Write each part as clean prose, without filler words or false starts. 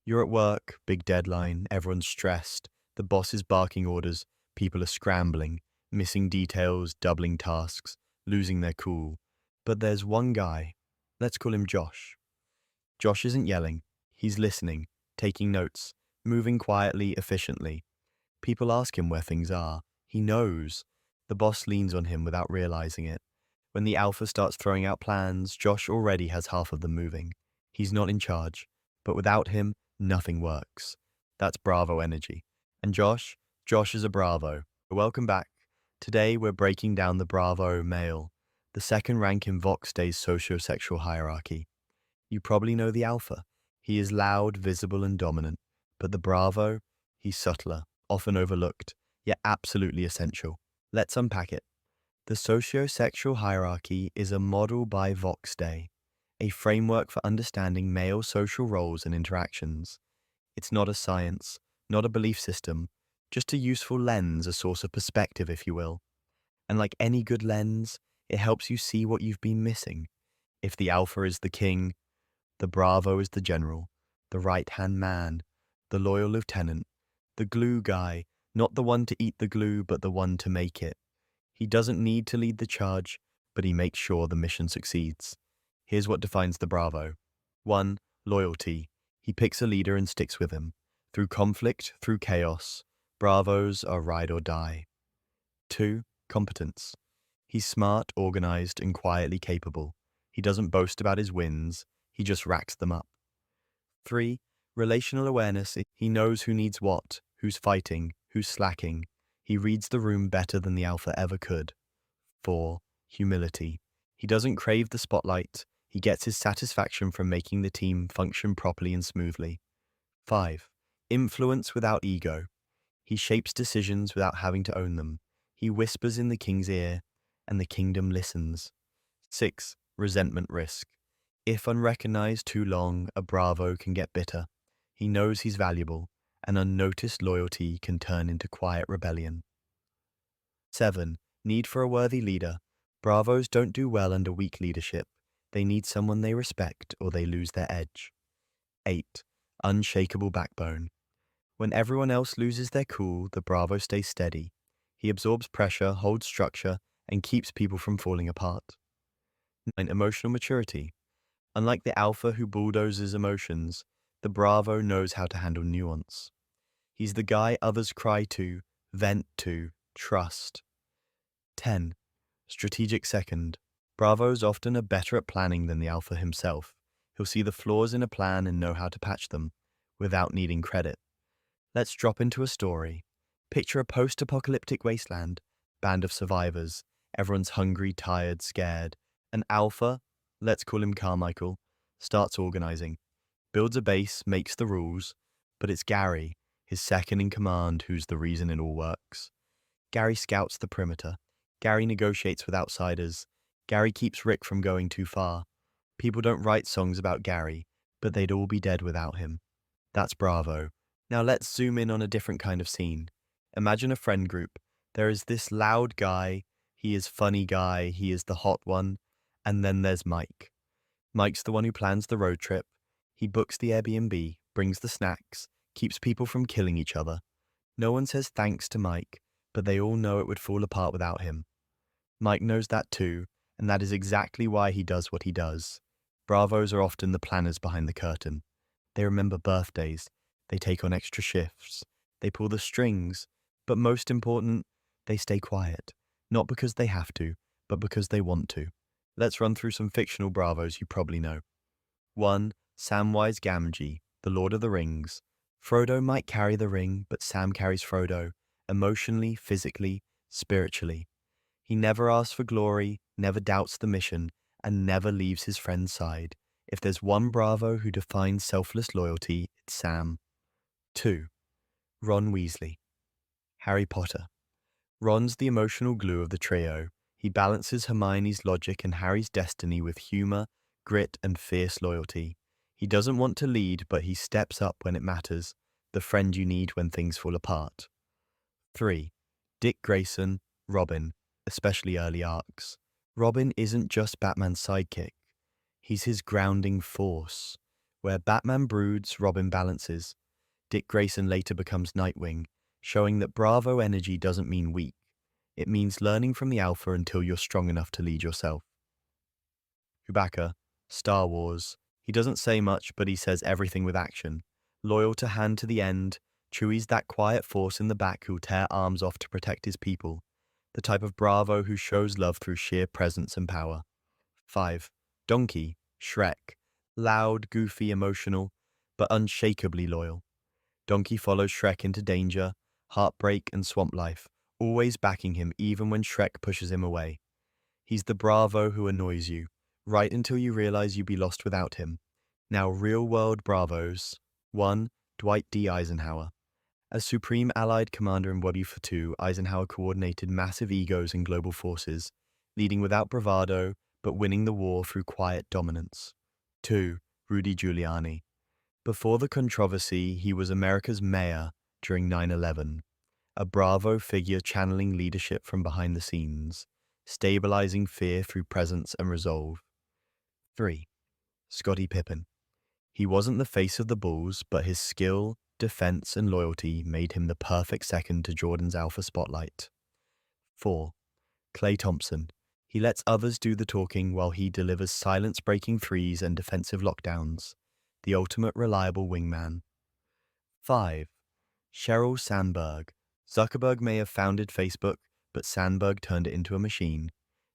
You're at work, big deadline, everyone's stressed, the boss is barking orders, people are scrambling, missing details, doubling tasks, losing their cool. But there's one guy, let's call him Josh. Josh isn't yelling, he's listening, taking notes, moving quietly, efficiently. People ask him where things are. He knows. The boss leans on him without realizing it. When the alpha starts throwing out plans, Josh already has half of them moving. He's not in charge, but without him, nothing works. That's Bravo energy. And Josh is a Bravo. Welcome back. Today we're breaking down the Bravo male, the second rank in Vox Day's socio-sexual hierarchy. You probably know the alpha. He is loud, visible, and dominant. But the Bravo, he's subtler, often overlooked, yet absolutely essential. Let's unpack it. The socio-sexual hierarchy is a model by Vox Day, a framework for understanding male social roles and interactions. It's not a science, not a belief system, just a useful lens, a source of perspective, if you will. And like any good lens, it helps you see what you've been missing. If the alpha is the king, the Bravo is the general, the right-hand man, the loyal lieutenant, the glue guy, not the one to eat the glue, but the one to make it. He doesn't need to lead the charge, but he makes sure the mission succeeds. Here's what defines the Bravo. 1. Loyalty. He picks a leader and sticks with him. Through conflict, through chaos, Bravos are ride or die. 2. Competence. He's smart, organized, and quietly capable. He doesn't boast about his wins, he just racks them up. 3. Relational awareness. He knows who needs what, who's fighting, who's slacking. He reads the room better than the alpha ever could. 4. Humility. He doesn't crave the spotlight. He gets his satisfaction from making the team function properly and smoothly. 5. Influence without ego. He shapes decisions without having to own them. He whispers in the king's ear, and the kingdom listens. 6. Resentment risk. If unrecognized too long, a Bravo can get bitter. He knows he's valuable, and unnoticed loyalty can turn into quiet rebellion. 7. Need for a worthy leader. Bravos don't do well under weak leadership. They need someone they respect or they lose their edge. 8. Unshakable backbone. When everyone else loses their cool, the Bravo stays steady. He absorbs pressure, holds structure, and keeps people from falling apart. 9. Emotional maturity. Unlike the alpha who bulldozes emotions, the Bravo knows how to handle nuance. He's the guy others cry to, vent to, trust. 10. Strategic second. Bravos often are better at planning than the alpha himself. He'll see the flaws in a plan and know how to patch them, without needing credit. Let's drop into a story. Picture a post-apocalyptic wasteland, band of survivors, everyone's hungry, tired, scared. An alpha, let's call him Carmichael, starts organizing, builds a base, makes the rules, but it's Gary, his second in command, who's the reason it all works. Gary scouts the perimeter. Gary negotiates with outsiders. Gary keeps Rick from going too far. People don't write songs about Gary, but they'd all be dead without him. That's Bravo. Now let's zoom in on a different kind of scene. Imagine a friend group. There is this loud guy, he is funny guy, he is the hot one, and then there's Mike. Mike's the one who plans the road trip. He books the Airbnb, brings the snacks, keeps people from killing each other. No one says thanks to Mike, but they all know it would fall apart without him. Mike knows that too, and that is exactly why he does what he does. Bravos are often the planners behind the curtain. They remember birthdays, they take on extra shifts, they pull the strings, but most important, they stay quiet. Not because they have to, but because they want to. Let's run through some fictional Bravos you probably know. 1. Samwise Gamgee, the Lord of the Rings. Frodo might carry the ring, but Sam carries Frodo, emotionally, physically, spiritually. He never asks for glory, never doubts the mission, and never leaves his friend's side. If there's one Bravo who defines selfless loyalty, it's Sam. 2. Ron Weasley. Harry Potter. Ron's the emotional glue of the trio. He balances Hermione's logic and Harry's destiny with humor, grit, and fierce loyalty. He doesn't want to lead, but he steps up when it matters, the friend you need when things fall apart. 3. Dick Grayson, Robin, especially early arcs. Robin isn't just Batman's sidekick. He's his grounding force. Where Batman broods, Robin balances. Dick Grayson later becomes Nightwing, showing that Bravo energy doesn't mean weak. It means learning from the alpha until you're strong enough to lead yourself. Chewbacca, Star Wars. He doesn't say much, but he says everything with action. Loyal to hand to the end, Chewie's that quiet force in the back who'll tear arms off to protect his people. The type of Bravo who shows love through sheer presence and power. 5. Donkey, Shrek. Loud, goofy, emotional, but unshakably loyal. Donkey follows Shrek into danger, heartbreak, and swamp life, always backing him even when Shrek pushes him away. He's the Bravo who annoys you, right until you realize you'd be lost without him. Now, real-world Bravos. 1. Dwight D. Eisenhower. As Supreme Allied Commander in World War II, Eisenhower coordinated massive egos and global forces, leading without bravado, but winning the war through quiet dominance. 2. Rudy Giuliani. Before the controversy, he was America's mayor during 9/11, a Bravo figure channeling leadership from behind the scenes, stabilizing fear through presence and resolve. 3. Scottie Pippen. He wasn't the face of the Bulls, but his skill, defense, and loyalty made him the perfect second to Jordan's alpha spotlight. 4. Klay Thompson. He lets others do the talking while he delivers silence-breaking threes and defensive lockdowns, the ultimate reliable wingman. 5. Sheryl Sandberg. Zuckerberg may have founded Facebook, but Sandberg turned it into a machine,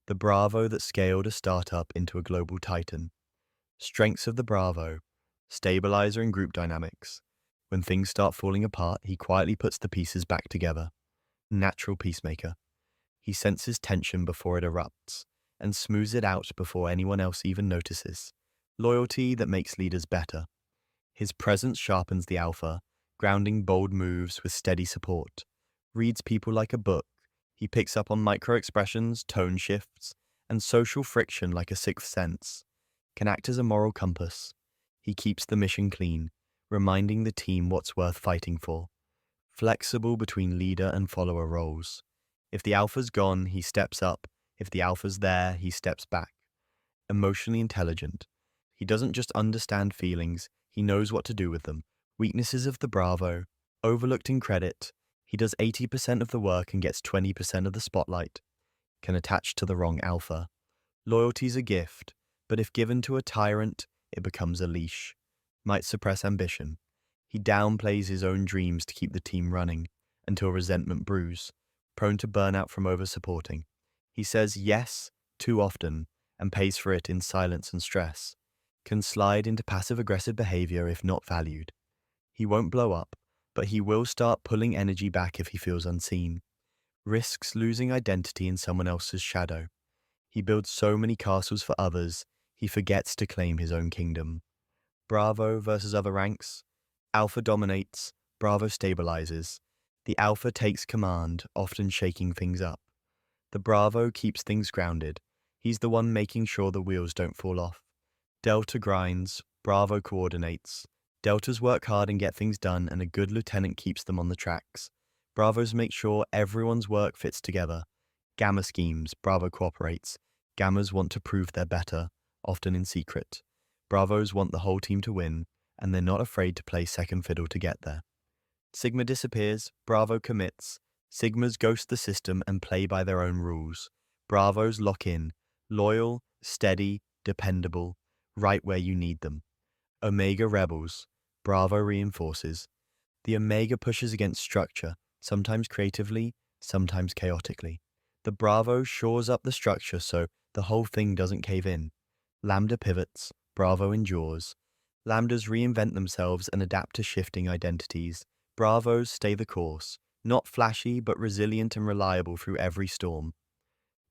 the Bravo that scaled a startup into a global titan. Strengths of the Bravo. Stabilizer in group dynamics. When things start falling apart, he quietly puts the pieces back together. Natural peacemaker. He senses tension before it erupts, and smooths it out before anyone else even notices. Loyalty that makes leaders better. His presence sharpens the alpha, grounding bold moves with steady support. Reads people like a book. He picks up on micro-expressions, tone shifts, and social friction like a sixth sense. Can act as a moral compass. He keeps the mission clean, reminding the team what's worth fighting for. Flexible between leader and follower roles. If the alpha's gone, he steps up. If the alpha's there, he steps back. Emotionally intelligent. He doesn't just understand feelings, he knows what to do with them. Weaknesses of the Bravo. Overlooked in credit. He does 80% of the work and gets 20% of the spotlight. Can attach to the wrong alpha. Loyalty's a gift, but if given to a tyrant, it becomes a leash. Might suppress ambition. He downplays his own dreams to keep the team running, until resentment brews, prone to burnout from over-supporting. He says yes too often, and pays for it in silence and stress. Can slide into passive-aggressive behavior if not valued. He won't blow up, but he will start pulling energy back if he feels unseen. Risks losing identity in someone else's shadow. He builds so many castles for others, he forgets to claim his own kingdom. Bravo versus other ranks. Alpha dominates, Bravo stabilizes. The Alpha takes command, often shaking things up. The Bravo keeps things grounded. He's the one making sure the wheels don't fall off. Delta grinds, Bravo coordinates. Deltas work hard and get things done, and a good lieutenant keeps them on the tracks. Bravos make sure everyone's work fits together. Gamma schemes, Bravo cooperates. Gammas want to prove they're better, often in secret. Bravos want the whole team to win, and they're not afraid to play second fiddle to get there. Sigma disappears, Bravo commits. Sigmas ghost the system and play by their own rules. Bravos lock in, loyal, steady, dependable, right where you need them. Omega rebels, Bravo reinforces. The Omega pushes against structure, sometimes creatively, sometimes chaotically. The Bravo shores up the structure so the whole thing doesn't cave in. Lambda pivots, Bravo endures. Lambdas reinvent themselves and adapt to shifting identities. Bravos stay the course, not flashy but resilient and reliable through every storm.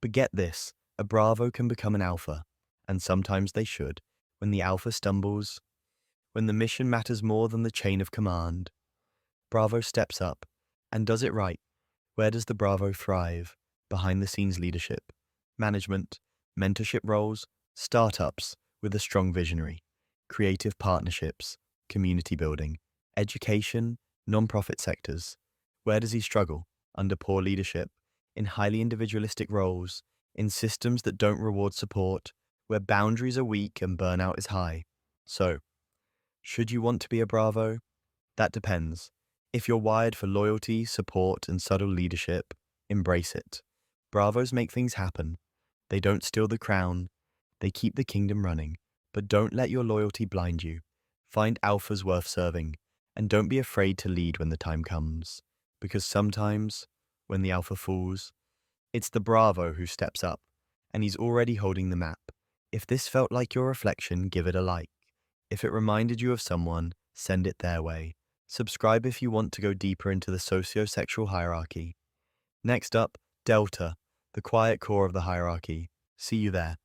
But get this, a Bravo can become an Alpha, and sometimes they should, when the Alpha stumbles, when the mission matters more than the chain of command. Bravo steps up, and does it right. Where does the Bravo thrive? Behind the scenes leadership, management, mentorship roles, startups with a strong visionary, creative partnerships, community building, education, non-profit sectors. Where does he struggle? Under poor leadership, in highly individualistic roles, in systems that don't reward support, where boundaries are weak and burnout is high. So, Should you want to be a Bravo? That depends. If you're wired for loyalty, support, and subtle leadership, embrace it. Bravos make things happen. They don't steal the crown, they keep the kingdom running. But don't let your loyalty blind you. Find alphas worth serving, and don't be afraid to lead when the time comes. Because sometimes, when the alpha falls, it's the Bravo who steps up, and he's already holding the map. If this felt like your reflection, give it a like. If it reminded you of someone, send it their way. Subscribe if you want to go deeper into the socio-sexual hierarchy. Next up, Delta, the quiet core of the hierarchy. See you there.